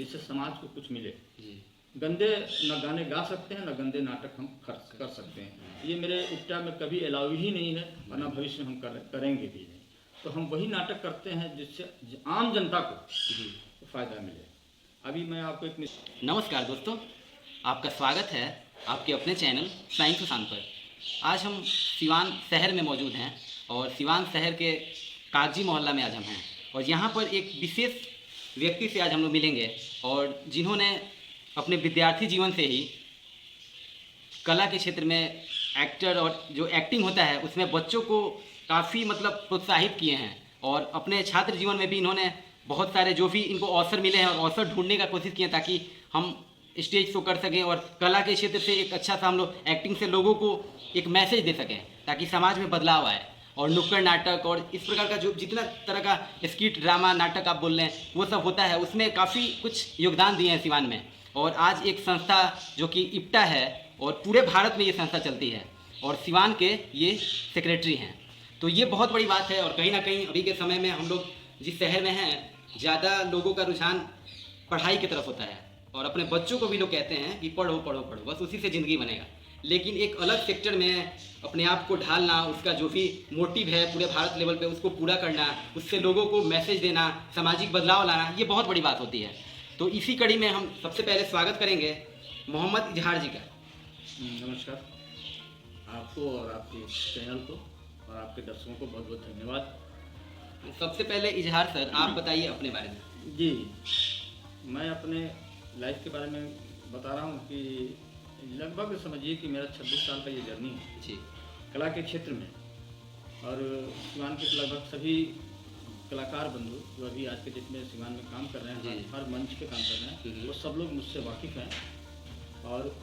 जिससे समाज को कुछ मिले। जी। गंदे न गाने गा सकते हैं, न गंदे नाटक हम खर्च कर सकते हैं। ये मेरे इप्टा में कभी अलाउ ही नहीं है और न भविष्य में हम करेंगे भी नहीं। तो हम वही नाटक करते हैं जिससे आम जनता को फ़ायदा मिले। अभी मैं आपको एक नमस्कार दोस्तों, आपका स्वागत है आपके अपने चैनल साइंस सुशांत पर। आज हम सिवान शहर में मौजूद हैं और सिवान शहर के कागजी मोहल्ला में आज हम हैं और यहाँ पर एक विशेष व्यक्ति से आज हम लोग मिलेंगे और जिन्होंने अपने विद्यार्थी जीवन से ही कला के क्षेत्र में एक्टर और जो एक्टिंग होता है उसमें बच्चों को काफ़ी प्रोत्साहित किए हैं और अपने छात्र जीवन में भी इन्होंने बहुत सारे जो भी इनको अवसर मिले हैं और अवसर ढूंढने का कोशिश किए ताकि हम स्टेज शो कर सकें और कला के क्षेत्र से एक अच्छा सा हम लोग एक्टिंग से लोगों को एक मैसेज दे सकें ताकि समाज में बदलाव आए। और नुक्कड़ नाटक और इस प्रकार का जो जितना तरह का स्किट ड्रामा नाटक आप बोल रहे हैं वो सब होता है, उसमें काफ़ी कुछ योगदान दिए हैं सिवान में। और आज एक संस्था जो कि इप्टा है और पूरे भारत में ये संस्था चलती है और सिवान के ये सेक्रेटरी हैं, तो ये बहुत बड़ी बात है। और कहीं ना कहीं अभी के समय में हम लोग जिस शहर में हैं ज़्यादा लोगों का रुझान पढ़ाई की तरफ होता है और अपने बच्चों को भी लोग कहते हैं कि पढ़ो पढ़ो पढ़ो, बस उसी से ज़िंदगी बनेगा। लेकिन एक अलग सेक्टर में अपने आप को ढालना, उसका जो भी मोटिव है पूरे भारत लेवल पे उसको पूरा करना, उससे लोगों को मैसेज देना, सामाजिक बदलाव लाना, ये बहुत बड़ी बात होती है। तो इसी कड़ी में हम सबसे पहले स्वागत करेंगे मोहम्मद इजहार जी का। नमस्कार आपको और आपके चैनल को और आपके दर्शकों को बहुत बहुत धन्यवाद। सबसे पहले इजहार सर आप बताइए अपने बारे में। जी, मैं अपने लाइफ के बारे में बता रहा हूँ कि लगभग समझिए कि मेरा 26 साल का ये जर्नी है जी कला के क्षेत्र में। और सिवान के लगभग सभी कलाकार बंधु जो अभी आज के डेट में सिवान में काम कर रहे हैं, हर मंच पे काम कर रहे हैं, वो सब लोग मुझसे वाकिफ़ हैं। और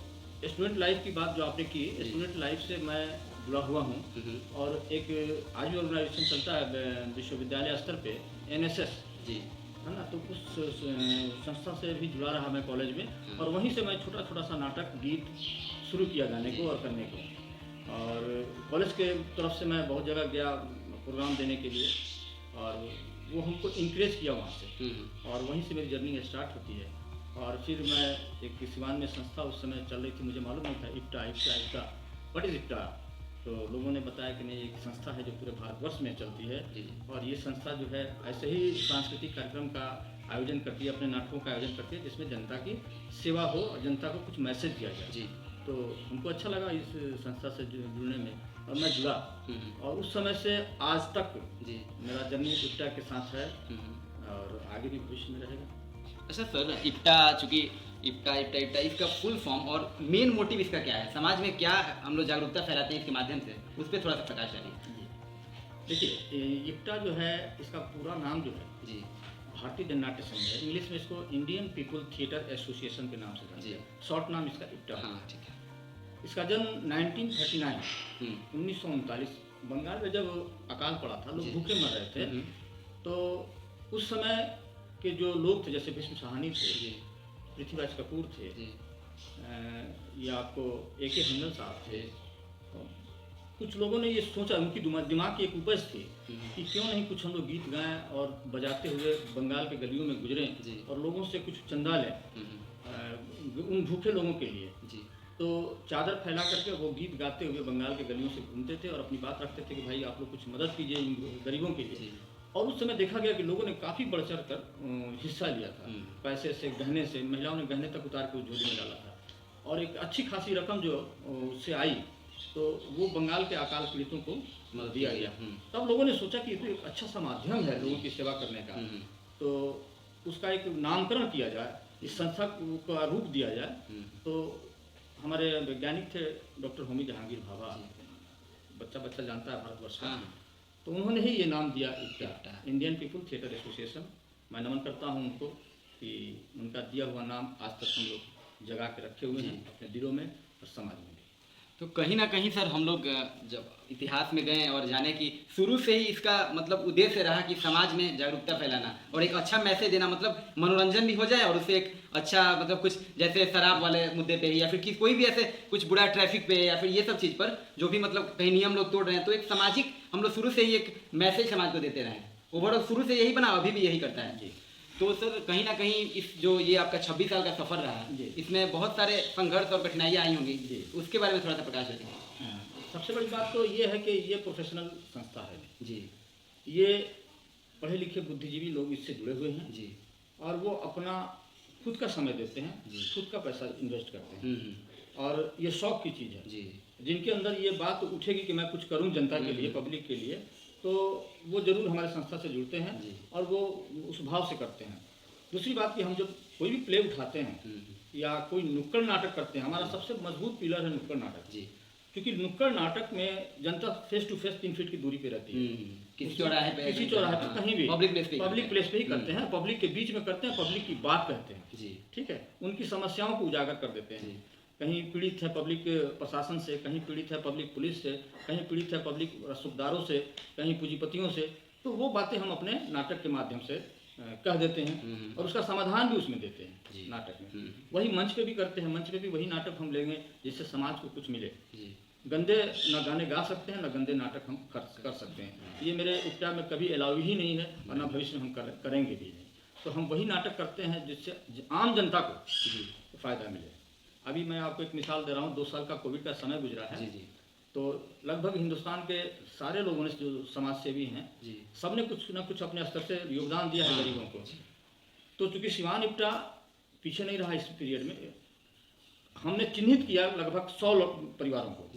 स्टूडेंट लाइफ की बात जो आपने की, स्टूडेंट लाइफ से मैं जुड़ा हुआ हूँ और एक आज भी ऑर्गेनाइजेशन चलता है विश्वविद्यालय स्तर पे NSS जी, है ना, तो उस संस्था से भी जुड़ा रहा मैं कॉलेज में। और वहीं से मैं छोटा छोटा सा नाटक गीत शुरू किया गाने को और करने को। और कॉलेज के तरफ से मैं बहुत जगह गया प्रोग्राम देने के लिए और वो हमको इंकरेज किया वहाँ से और वहीं से मेरी जर्नी स्टार्ट होती है। और फिर मैं एक सिवान में संस्था उस समय चल रही थी, मुझे मालूम नहीं था इप्टा व्हाट इज़ इप्टा। तो लोगों ने बताया कि नहीं, एक संस्था है जो पूरे भारतवर्ष में चलती है और ये संस्था जो है ऐसे ही सांस्कृतिक कार्यक्रम का आयोजन करती है, अपने नाटकों का आयोजन करती है जिसमें जनता की सेवा हो और जनता को कुछ मैसेज दिया जाए जी। तो हमको अच्छा लगा इस संस्था से जुड़ने में और मैं जुड़ा और उस समय से आज तक जी मेरा जर्नी इप्टा के साथ है और आगे भी भविष्य में रहेगा। अच्छा सर, इप्टा चूँकि इप्टा इसका फुल फॉर्म और मेन मोटिव इसका क्या है, समाज में क्या हम लोग जागरूकता फैलाते हैं इसके माध्यम से, उस पर थोड़ा सा प्रकाश डालिए। देखिए, इप्टा जो है इसका पूरा नाम जो है जी भारतीय जननाट्य संघ है। इंग्लिश में इसको इंडियन पीपल थिएटर एसोसिएशन के नाम से जानते हैं, शॉर्ट नाम इसका इप्टा। हाँ ठीक है। इसका जन्म 1939 बंगाल में जब अकाल पड़ा था, लोग भूखे मर रहे थे, तो उस समय के जो लोग थे जैसे भीष्म साहनी थे, पृथ्वीराज कपूर थे, या आपको A.K. हंगल साहब थे, कुछ लोगों ने ये सोचा, उनकी दिमाग की एक उपज थी कि क्यों नहीं कुछ हम लोग गीत गाएं और बजाते हुए बंगाल के गलियों में गुजरें और लोगों से कुछ चंदा लें उन भूखे लोगों के लिए जी। तो चादर फैला करके वो गीत गाते हुए बंगाल के गलियों से घूमते थे और अपनी बात रखते थे कि भाई आप लोग कुछ मदद कीजिए इन गरीबों के लिए। और उस समय देखा गया कि लोगों ने काफ़ी बढ़ चढ़ कर हिस्सा लिया था, पैसे से, गहने से, महिलाओं ने गहने तक उतार के झोली में डाला था और एक अच्छी खासी रकम जो उससे आई तो वो बंगाल के अकाल पीड़ितों को दिया गया। तब लोगों ने सोचा कि ये तो एक अच्छा सा माध्यम है लोगों की सेवा करने का, तो उसका एक नामकरण किया जाए, इस संस्था का रूप दिया जाए। तो हमारे वैज्ञानिक थे डॉक्टर होमी जहांगीर भाभा, बच्चा जानता है भारतवर्ष का, तो उन्होंने ही ये नाम दिया IPTA, Indian people theatre association. मैं नमन करता हूँ उनको कि उनका दिया हुआ नाम आज तक हम लोग जगा के रखे हुए हैं अपने दिलों में और समाज में भी। तो कहीं ना कहीं सर हम लोग जब इतिहास में गए और जाने कि शुरू से ही इसका उद्देश्य रहा कि समाज में जागरूकता फैलाना और एक अच्छा मैसेज देना, मनोरंजन भी हो जाए और उससे एक अच्छा कुछ जैसे शराब वाले मुद्दे पे या फिर कोई भी ऐसे कुछ बुरा ट्रैफिक पे या फिर ये सब चीज़ पर जो भी कहीं नियम लोग तोड़ रहे हैं, तो एक सामाजिक हम लोग शुरू से ही एक मैसेज समाज को देते रहे। ओवरऑल शुरू से यही बना, अभी भी यही करता है जी। तो सर कहीं ना कहीं इस जो ये आपका 26 साल का सफर रहा, इसमें बहुत सारे संघर्ष और कठिनाइयाँ आई होंगी, उसके बारे में थोड़ा सा प्रकाश डालें। सबसे बड़ी बात तो ये है कि ये प्रोफेशनल संस्था है जी, ये पढ़े लिखे बुद्धिजीवी लोग इससे जुड़े हुए हैं जी, और वो अपना खुद का समय देते हैं, खुद का पैसा इन्वेस्ट करते हैं और ये शौक की चीज़ है जी, जिनके अंदर ये बात उठेगी कि मैं कुछ करूं जनता के लिए, पब्लिक के लिए, तो वो जरूर हमारे संस्था से जुड़ते हैं और वो उस भाव से करते हैं। दूसरी बात कि हम जब कोई भी प्ले उठाते हैं या कोई नुक्कड़ नाटक करते हैं, हमारा सबसे मजबूत पिलर है नुक्कड़ नाटक जी, क्योंकि नुक्कड़ नाटक में जनता फेस टू फेस 3 फीट की दूरी पे रहती है, किसी चौराहे पे कहीं भी पब्लिक प्लेस पे ही करते हैं, पब्लिक के बीच में करते हैं, पब्लिक की बात कहते हैं जी, ठीक है, उनकी समस्याओं को उजागर कर देते हैं। कहीं पीड़ित है पब्लिक प्रशासन से, कहीं पीड़ित है पब्लिक पुलिस से, कहीं पीड़ित है पब्लिक रसूखदारों से, कहीं पूंजीपतियों से, तो वो बातें हम अपने नाटक के माध्यम से कह देते हैं और उसका समाधान भी उसमें देते हैं नाटक में। वही मंच पे भी करते हैं, मंच पे भी वही नाटक हम लेंगे जिससे समाज को कुछ मिले। गंदे न गाने गा सकते हैं, न गंदे नाटक हम कर सकते हैं, ये मेरे उपचार में कभी अलाउ ही नहीं है और न भविष्य में हम करेंगे भी नहीं। तो हम वही नाटक करते हैं जिससे आम जनता को फायदा मिले। अभी मैं आपको एक मिसाल दे रहा हूँ, 2 साल का कोविड का समय गुजरा है तो लगभग हिंदुस्तान के सारे लोगों ने जो समाज सेवी हैं सबने कुछ न कुछ अपने स्तर से योगदान दिया है गरीबों को। तो चूंकि सिवान इप्टा पीछे नहीं रहा इस पीरियड में, हमने चिन्हित किया लगभग 100 परिवारों को,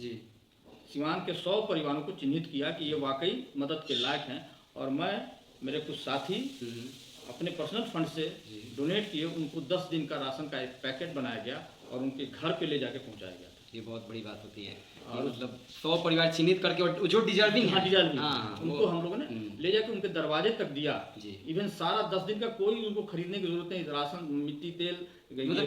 सिवान के 100 परिवारों को चिन्हित किया कि ये वाकई मदद के लायक हैं और मैं मेरे कुछ साथी अपने पर्सनल फंड से डोनेट किए, उनको 10 दिन का राशन का एक पैकेट बनाया गया और उनके घर पे ले जाके पहुंचाया गया। ये बहुत बड़ी बात होती है और मतलब 100 परिवार चिन्हित करके और जो डिजर्विंग है, उनको हम लोगों ने ले जाके उनके दरवाजे तक दिया। इवन सारा 10 दिन का कोई उनको खरीदने की जरूरत नहीं, राशन, मिट्टी तेल, मतलब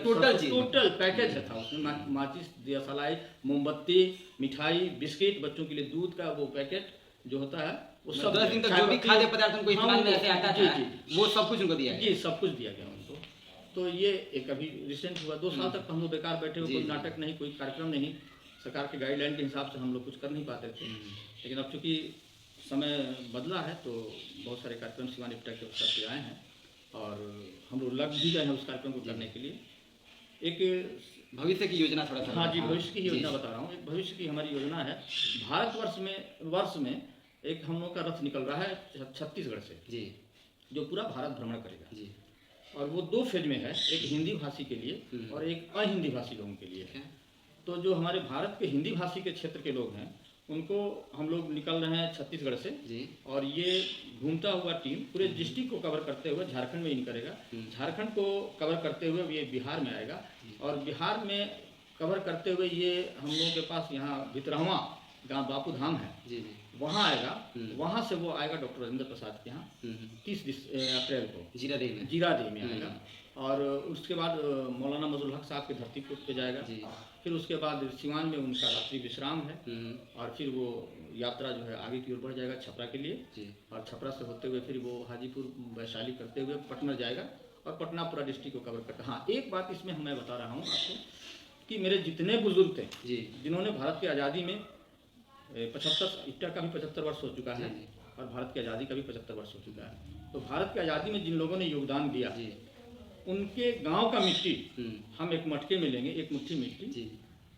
टोटल पैकेज था उसमें, माचिस, दिया सलाई, मोमबत्ती, मिठाई, बिस्किट, बच्चों के लिए दूध का वो पैकेट जो होता है वो सब 10 दिन तक जो भी खाद्य पदार्थ उनको इस्तेमाल में ऐसे आता था वो सब कुछ उनको दिया गया। जी, सब कुछ दिया गया उनको। तो ये एक अभी रिसेंट हुआ, 2 साल तक हम लोग बेकार बैठे हुए, कोई नाटक नहीं, कोई कार्यक्रम नहीं, सरकार के गाइडलाइन के हिसाब से हम लोग कुछ कर नहीं पाते थे। लेकिन अब चूंकि समय बदला है तो बहुत सारे कार्यक्रम सिवान इप्टा के अवसर पे आए हैं और हम लोग लग भी गए हैं उस कार्यक्रम को करने के लिए। एक भविष्य की योजना थोड़ा सा। हाँ जी, भविष्य की योजना बता रहा हूँ। एक भविष्य की हमारी योजना है, भारतवर्ष में एक हम लोग का रथ निकल रहा है छत्तीसगढ़ से जी, जो पूरा भारत भ्रमण करेगा जी, और वो 2 फेज में है, एक हिंदी भाषी के लिए और एक अहिंदी भाषी लोगों के लिए। तो जो हमारे भारत के हिंदी भाषी के क्षेत्र के लोग हैं उनको हम लोग निकल रहे हैं छत्तीसगढ़ से जी, और ये घूमता हुआ टीम पूरे डिस्ट्रिक्ट को कवर करते हुए झारखंड में इन करेगा, झारखंड को कवर करते हुए ये बिहार में आएगा और बिहार में कवर करते हुए ये हम लोगों के पास यहाँ भितरहवा गाँव बापू धाम है जी, वहाँ आएगा, वहाँ से वो आएगा डॉक्टर राजेंद्र प्रसाद के यहाँ 30 अप्रैल को जीरादेवी में आएगा और उसके बाद मौलाना मजरुल हक साहब के धरती पे जाएगा जी, फिर उसके बाद सिवान में उनका रात्रि विश्राम है और फिर वो यात्रा जो है आगे की ओर बढ़ जाएगा छपरा के लिए जी, और छपरा से होते हुए फिर वो हाजीपुर वैशाली करते हुए पटना जाएगा और पटना पूरा डिस्ट्रिक्ट को कवर करता है। हाँ, एक बात इसमें मैं बता रहा हूँ आपको कि मेरे जितने बुजुर्ग थे जी, जिन्होंने भारत की आज़ादी में 75 इप्टा का भी 75 वर्ष हो चुका है और भारत की आज़ादी का भी 75 वर्ष हो चुका है, तो भारत की आज़ादी में जिन लोगों ने योगदान दिया उनके गांव का मिट्टी हम एक मटके में लेंगे, एक मुट्ठी मिट्टी,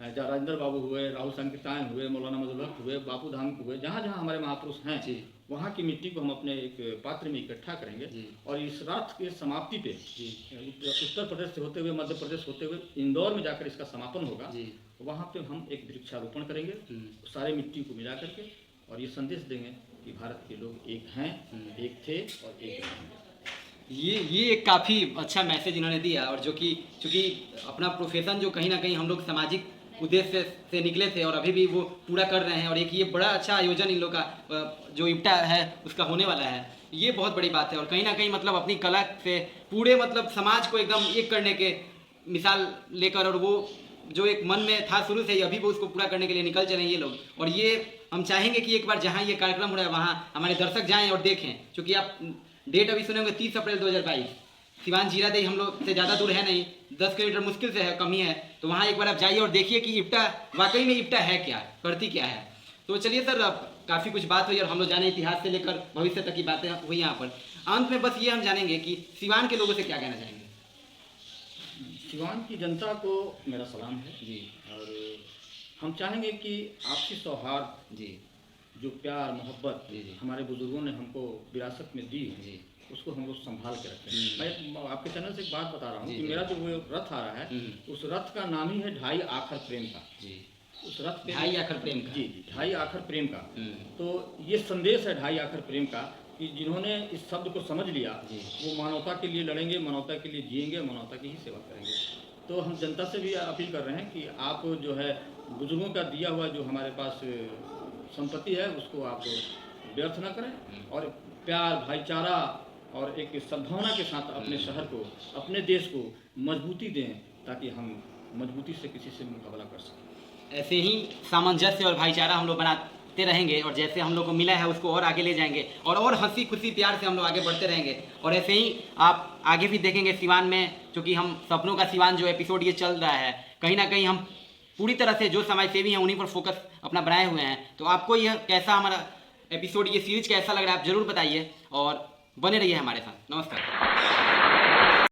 जहाँ राजेंद्र बाबू हुए, राहुल संकीर्तान हुए, मौलाना मजरुल हक हुए, बापू धाम हुए, जहाँ जहाँ हमारे महापुरुष हैं वहाँ की मिट्टी को हम अपने एक पात्र में इकट्ठा करेंगे और इस रात के समाप्ति पे उत्तर प्रदेश से होते हुए मध्य प्रदेश होते हुए इंदौर में जाकर इसका समापन होगा। वहाँ पे हम एक वृक्षारोपण करेंगे सारे मिट्टी को मिला करके और ये संदेश देंगे कि भारत के लोग एक हैं, एक थे और एक रहेंगे। ये एक काफ़ी अच्छा मैसेज इन्होंने दिया और जो कि चूँकि अपना प्रोफेशन जो कहीं ना कहीं हम लोग सामाजिक उद्देश्य से निकले थे और अभी भी वो पूरा कर रहे हैं और एक ये बड़ा अच्छा आयोजन इन लोग का जो इप्टा है उसका होने वाला है, ये बहुत बड़ी बात है और कहीं ना कहीं मतलब अपनी कला से पूरे मतलब समाज को एकदम एक करने के मिसाल लेकर और वो जो एक मन में था शुरू से ही अभी वो उसको पूरा करने के लिए निकल चले ये लोग। और ये हम चाहेंगे कि एक बार जहाँ ये कार्यक्रम हो रहा है वहाँ हमारे दर्शक जाएँ और देखें, क्योंकि आप डेट अभी सुने होंगे 30 अप्रैल 2022, सिवान जीरादेवी हम लोग से ज़्यादा दूर है नहीं, 10 किलोमीटर मुश्किल से है, कम ही है, तो वहाँ एक बार आप जाइए और देखिए कि इप्टा वाकई में इप्टा है क्या, करती क्या है। तो चलिए सर, आप काफ़ी कुछ बात हुई और हम लोग जाने इतिहास से लेकर भविष्य तक की बातें हुई यहाँ पर। अंत में बस ये हम जानेंगे कि सिवान के लोगों से क्या कहना चाहेंगे। सिवान की जनता को मेरा सलाम है जी। और हम चाहेंगे कि आपसी सौहार्द, जी जो प्यार मोहब्बत जी जी हमारे बुजुर्गों ने हमको विरासत में दी है, जी उसको हम लोग संभाल के रखें। मैं आपके चैनल से एक बात बता रहा हूँ जी, कि जी। मेरा जो वो रथ आ रहा है, उस रथ का नाम ही है ढाई आखर प्रेम का। जी। उस रथ पे ढाई आखर प्रेम का। जी जी, ढाई आखर प्रेम का। तो ये संदेश है ढाई आखर प्रेम का कि जिन्होंने इस शब्द को समझ लिया जी। वो मानवता के लिए लड़ेंगे, मानवता के लिए जिएंगे, मानवता की ही सेवा करेंगे। तो हम जनता से भी अपील कर रहे हैं कि आप जो है बुजुर्गों का दिया हुआ जो हमारे पास संपत्ति है उसको आप व्यर्थ न करें और प्यार, भाईचारा और एक सद्भावना के साथ अपने शहर को, अपने देश को मजबूती दें ताकि हम मजबूती से किसी से मुकाबला कर सकें। ऐसे ही सामंजस्य और भाईचारा हम लोग बनाते रहेंगे और जैसे हम लोग को मिला है उसको और आगे ले जाएंगे और हंसी खुशी प्यार से हम लोग आगे बढ़ते रहेंगे। और ऐसे ही आप आगे भी देखेंगे सिवान में, चूँकि हम सपनों का सिवान जो एपिसोड ये चल रहा है, कहीं ना कहीं हम पूरी तरह से जो समाज सेवी हैं उन्हीं पर फोकस अपना बनाए हुए हैं। तो आपको यह कैसा हमारा एपिसोड, ये सीरीज कैसा लग रहा है आप ज़रूर बताइए और बने रहिए हमारे साथ। नमस्कार।